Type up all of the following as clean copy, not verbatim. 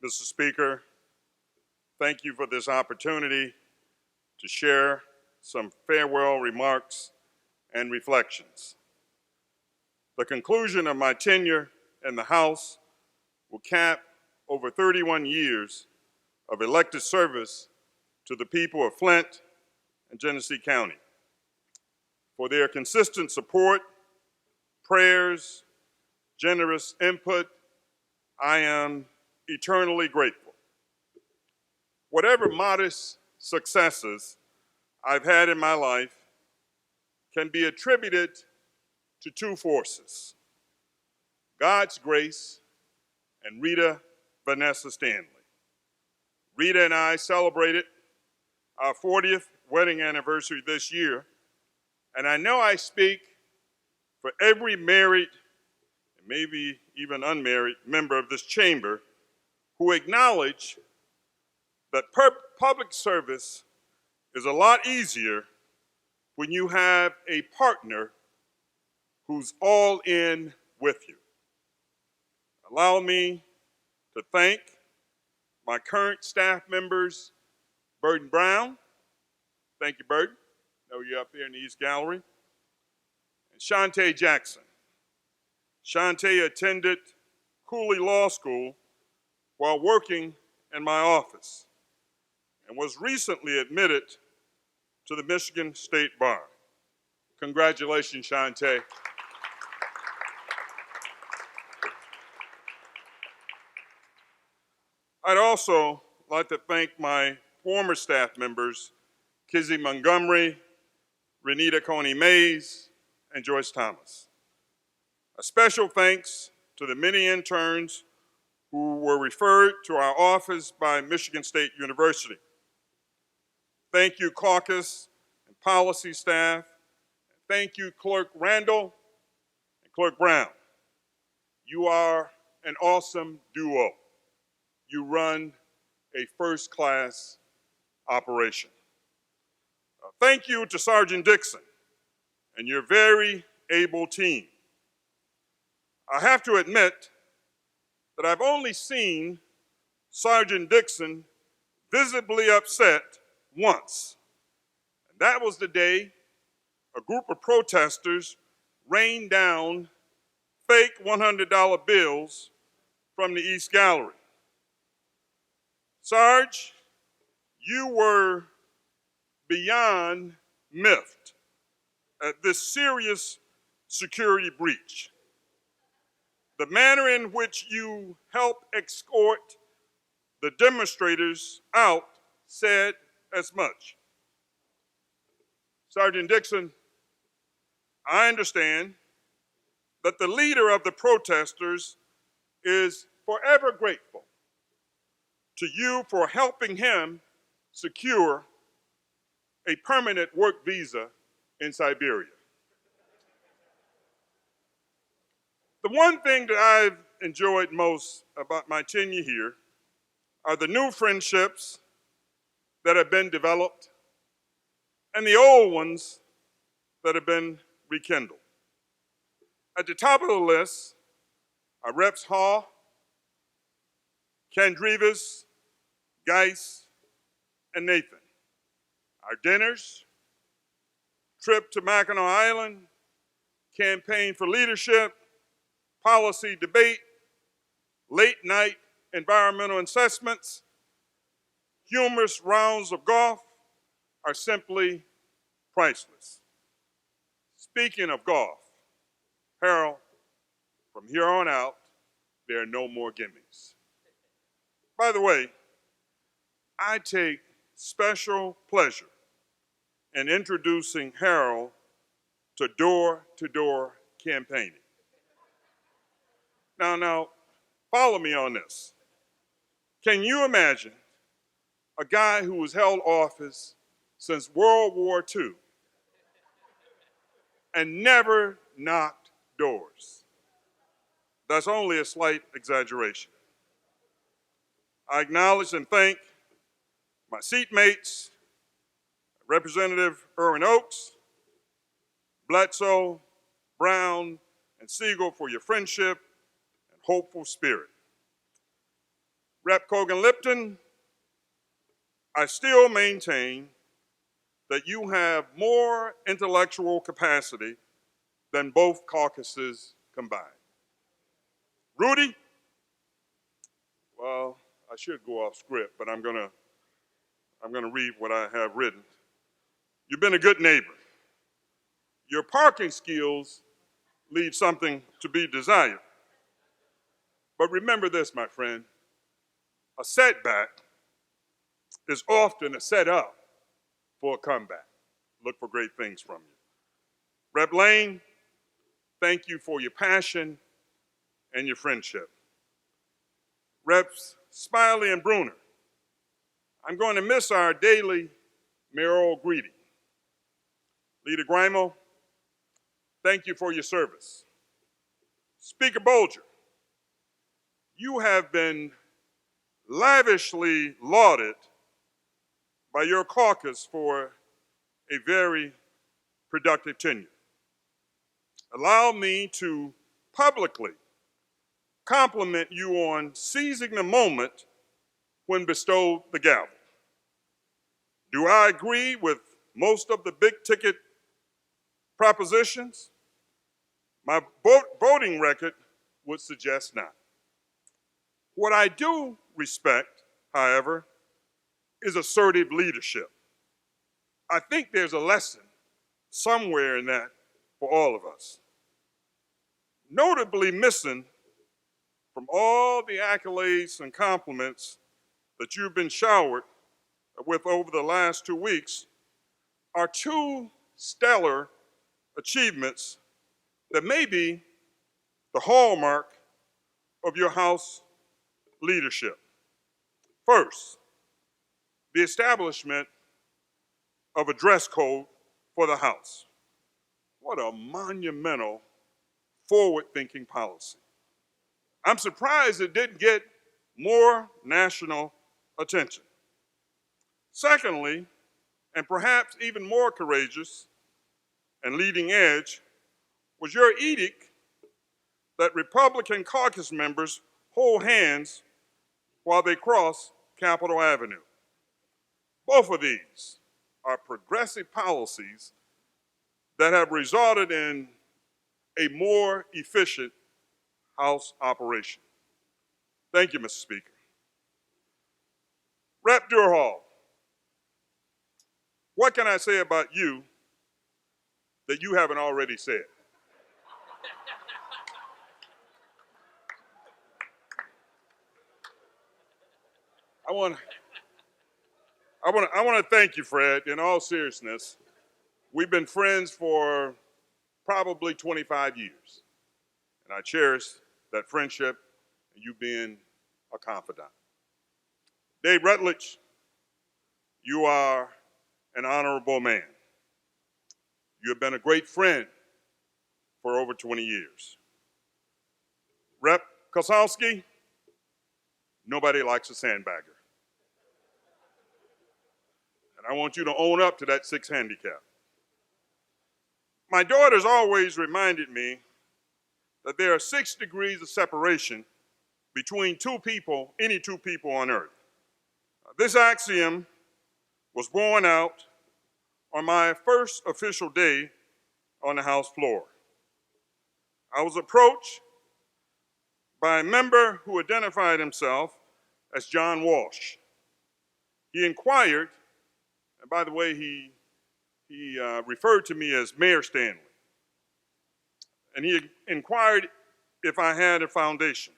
Mr. Speaker, thank you for this opportunity to share some farewell remarks and reflections. The conclusion of my tenure in the House will cap over 31 years of elected service to the people of Flint and Genesee County. For their consistent support, prayers, generous input, I am eternally grateful. Whatever modest successes I've had in my life can be attributed to two forces: God's grace and Rita Vanessa Stanley. Rita and I celebrated our 40th wedding anniversary this year, and I know I speak for every married and maybe even unmarried member of this chamber who acknowledge that public service is a lot easier when you have a partner who's all in with you. Allow me to thank my current staff members, Burton Brown. Thank you, Burton. I know you're up here in the East Gallery. And Shantae Jackson. Shantae attended Cooley Law School while working in my office and was recently admitted to the Michigan State Bar. Congratulations, Shantae. I'd also like to thank my former staff members, Kizzy Montgomery, Renita Coney Mays, and Joyce Thomas. A special thanks to the many interns who were referred to our office by Michigan State University. Thank you, caucus and policy staff. Thank you, Clerk Randall and Clerk Brown. You are an awesome duo. You run a first-class operation. Thank you to Sergeant Dixon and your very able team. I have to admit that I've only seen Sergeant Dixon visibly upset once. And that was the day a group of protesters rained down fake $100 bills from the East Gallery. Sarge, you were beyond miffed at this serious security breach. The manner in which you helped escort the demonstrators out said as much. Sergeant Dixon, I understand that the leader of the protesters is forever grateful to you for helping him secure a permanent work visa in Siberia. The one thing that I've enjoyed most about my tenure here are the new friendships that have been developed and the old ones that have been rekindled. At the top of the list are Reps Hall, Kandrivas, Geis, and Nathan. Our dinners, trip to Mackinac Island, campaign for leadership, policy debate, late night environmental assessments, humorous rounds of golf are simply priceless. Speaking of golf, Harold, from here on out, there are no more gimmies. By the way, I take special pleasure in introducing Harold to door-to-door campaigning. Now, follow me on this. Can you imagine a guy who has held office since World War II and never knocked doors? That's only a slight exaggeration. I acknowledge and thank my seatmates, Representative Irwin Oakes, Bledsoe, Brown, and Siegel for your friendship and hopeful spirit. Rep. Cogan-Lipton, I still maintain that you have more intellectual capacity than both caucuses combined. Rudy, well, I should go off script, but I'm gonna read what I have written. You've been a good neighbor. Your parking skills leave something to be desired. But remember this, my friend, a setback is often a setup for a comeback. Look for great things from you. Rep. Lane, thank you for your passion and your friendship. Reps Smiley and Bruner, I'm going to miss our daily mayoral greeting. Leader Grimo, thank you for your service. Speaker Bolger, you have been lavishly lauded by your caucus for a very productive tenure. Allow me to publicly compliment you on seizing the moment when bestowed the gavel. Do I agree with most of the big ticket propositions? My voting record would suggest not. What I do respect, however, is assertive leadership. I think there's a lesson somewhere in that for all of us. Notably missing from all the accolades and compliments that you've been showered with over the last 2 weeks are two stellar achievements that may be the hallmark of your House leadership. First, the establishment of a dress code for the House. What a monumental, forward-thinking policy. I'm surprised it didn't get more national attention. Secondly, and perhaps even more courageous and leading edge, was your edict that Republican caucus members hold hands while they cross Capitol Avenue. Both of these are progressive policies that have resulted in a more efficient House operation. Thank you, Mr. Speaker. Rep. Durhal, what can I say about you that you haven't already said? I want to thank you, Fred, in all seriousness. We've been friends for probably 25 years, and I cherish that friendship and you being a confidant. Dave Rutledge, you are an honorable man. You have been a great friend for over 20 years. Rep. Kosowski, nobody likes a sandbagger. And I want you to own up to that 6 handicap. My daughter's always reminded me that there are 6 degrees of separation between two people, any two people on earth. This axiom was borne out on my first official day on the House floor. I was approached by a member who identified himself as John Walsh. He inquired, and by the way, he referred to me as Mayor Stanley. And he inquired if I had a foundation.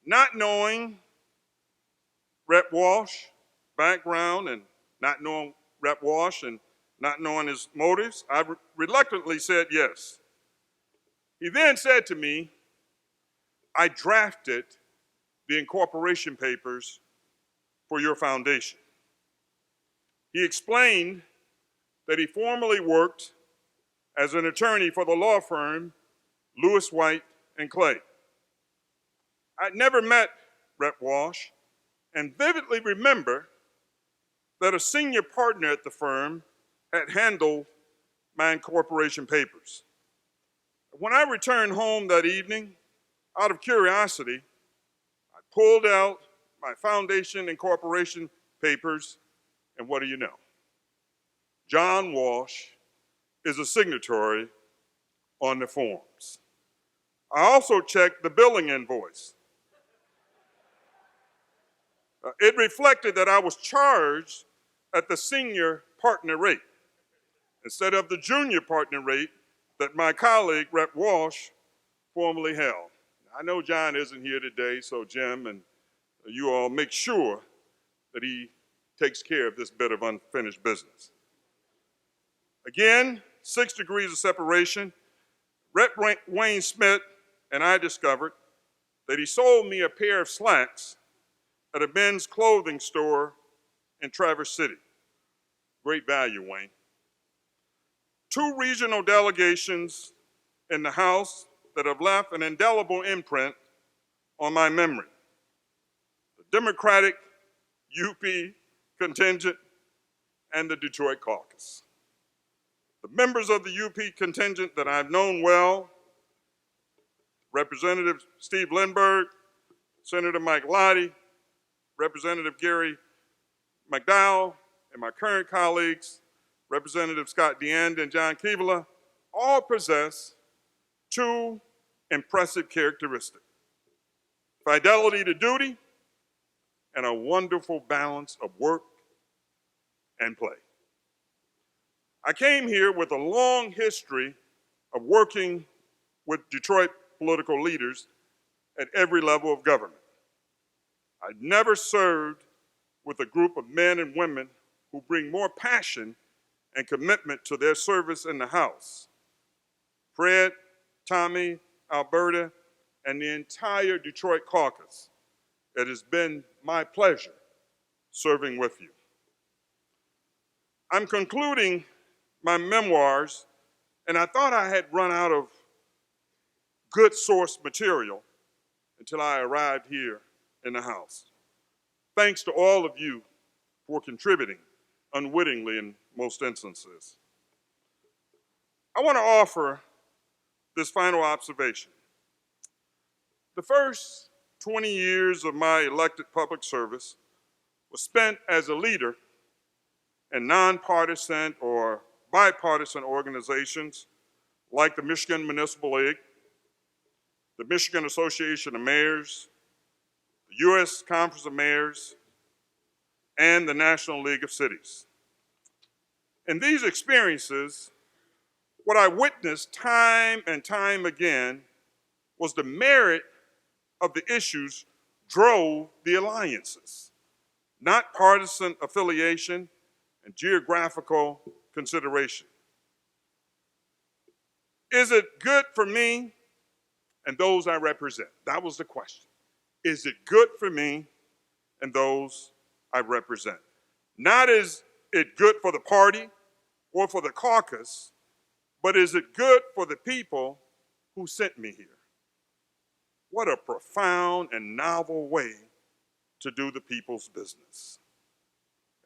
Not knowing Rep. Walsh background and not knowing Rep. Walsh and not knowing his motives, I reluctantly said yes. He then said to me, I drafted the incorporation papers for your foundation. He explained that he formerly worked as an attorney for the law firm Lewis, White, and Clay. I'd never met Rep. Walsh and vividly remember that a senior partner at the firm had handled my incorporation papers. When I returned home that evening, out of curiosity, I pulled out my foundation incorporation papers, and what do you know? John Walsh is a signatory on the forms. I also checked the billing invoice. It reflected that I was charged at the senior partner rate instead of the junior partner rate that my colleague, Rep. Walsh, formerly held. I know John isn't here today, so Jim and you all make sure that he takes care of this bit of unfinished business. Again, 6 degrees of separation. Rep. Wayne Smith and I discovered that he sold me a pair of slacks at a men's clothing store in Traverse City. Great value, Wayne. 2 regional delegations in the House that have left an indelible imprint on my memory. The Democratic UP contingent and the Detroit caucus. The members of the UP contingent that I've known well, Representative Steve Lindbergh, Senator Mike Lottie, Representative Gary McDowell, and my current colleagues, Representative Scott DeAnd and John Keevala, all possess 2 impressive characteristics: fidelity to duty and a wonderful balance of work and play. I came here with a long history of working with Detroit political leaders at every level of government. I never served with a group of men and women who bring more passion and commitment to their service in the House. Fred, Tommy, Alberta, and the entire Detroit caucus, it has been my pleasure serving with you. I'm concluding my memoirs, and I thought I had run out of good source material until I arrived here in the House. Thanks to all of you for contributing unwittingly in most instances. I want to offer this final observation. The first 20 years of my elected public service was spent as a leader in nonpartisan or bipartisan organizations like the Michigan Municipal League, the Michigan Association of Mayors, the U.S. Conference of Mayors, and the National League of Cities. In these experiences, what I witnessed time and time again was the merit of the issues drove the alliances, not partisan affiliation and geographical consideration. Is it good for me and those I represent? That was the question. Is it good for me and those I represent? Not is it good for the party or for the caucus, but is it good for the people who sent me here? What a profound and novel way to do the people's business.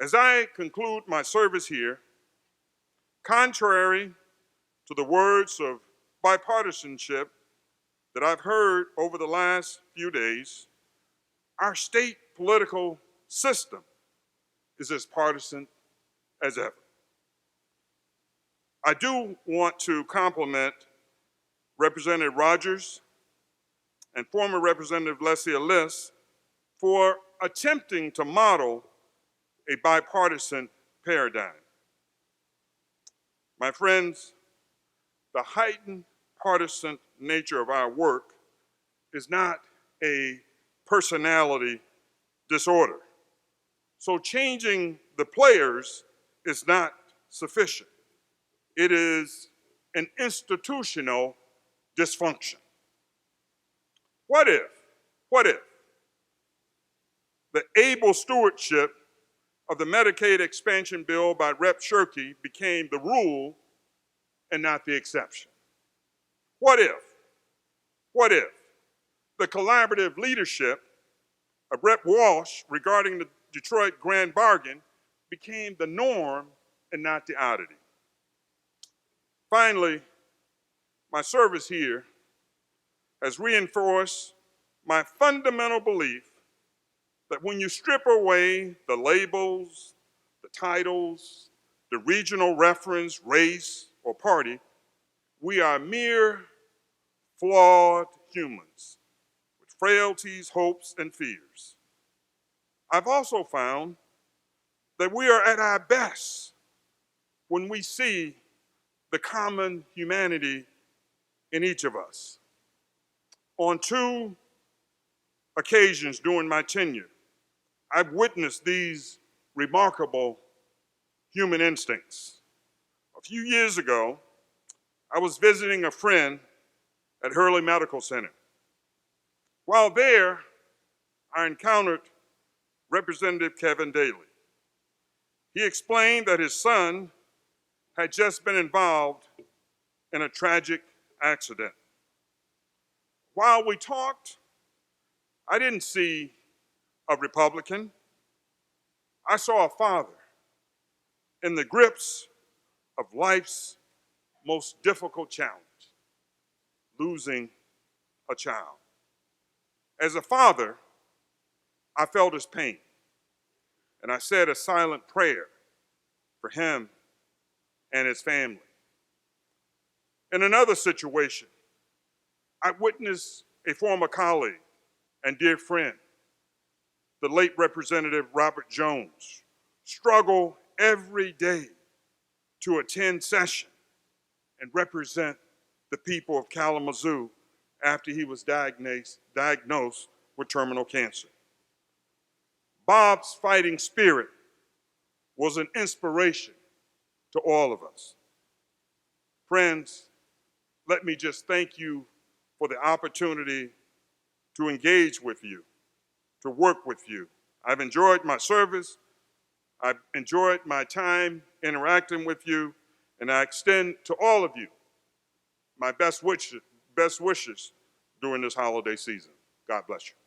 As I conclude my service here, contrary to the words of bipartisanship that I've heard over the last few days, our state political system is as partisan as ever. I do want to compliment Representative Rogers and former Representative Leslie Ellis for attempting to model a bipartisan paradigm. My friends, the heightened partisan nature of our work is not a personality disorder. So changing the players is not sufficient. It is an institutional dysfunction. What if the able stewardship of the Medicaid expansion bill by Rep. Shirkey became the rule and not the exception? What if the collaborative leadership of Rep. Walsh regarding the Detroit Grand Bargain became the norm and not the oddity? Finally, my service here has reinforced my fundamental belief that when you strip away the labels, the titles, the regional reference, race, or party, we are mere flawed humans with frailties, hopes, and fears. I've also found that we are at our best when we see the common humanity in each of us. On 2 occasions during my tenure, I've witnessed these remarkable human instincts. A few years ago, I was visiting a friend at Hurley Medical Center. While there, I encountered Representative Kevin Daly. He explained that his son had just been involved in a tragic accident. While we talked, I didn't see a Republican. I saw a father in the grips of life's most difficult challenge, losing a child. As a father, I felt his pain, and I said a silent prayer for him and his family. In another situation, I witnessed a former colleague and dear friend, the late Representative Robert Jones, struggle every day to attend session and represent the people of Kalamazoo after he was diagnosed with terminal cancer. Bob's fighting spirit was an inspiration to all of us. Friends, let me just thank you for the opportunity to engage with you, to work with you. I've enjoyed my service. I've enjoyed my time interacting with you, and I extend to all of you my best wishes during this holiday season. God bless you.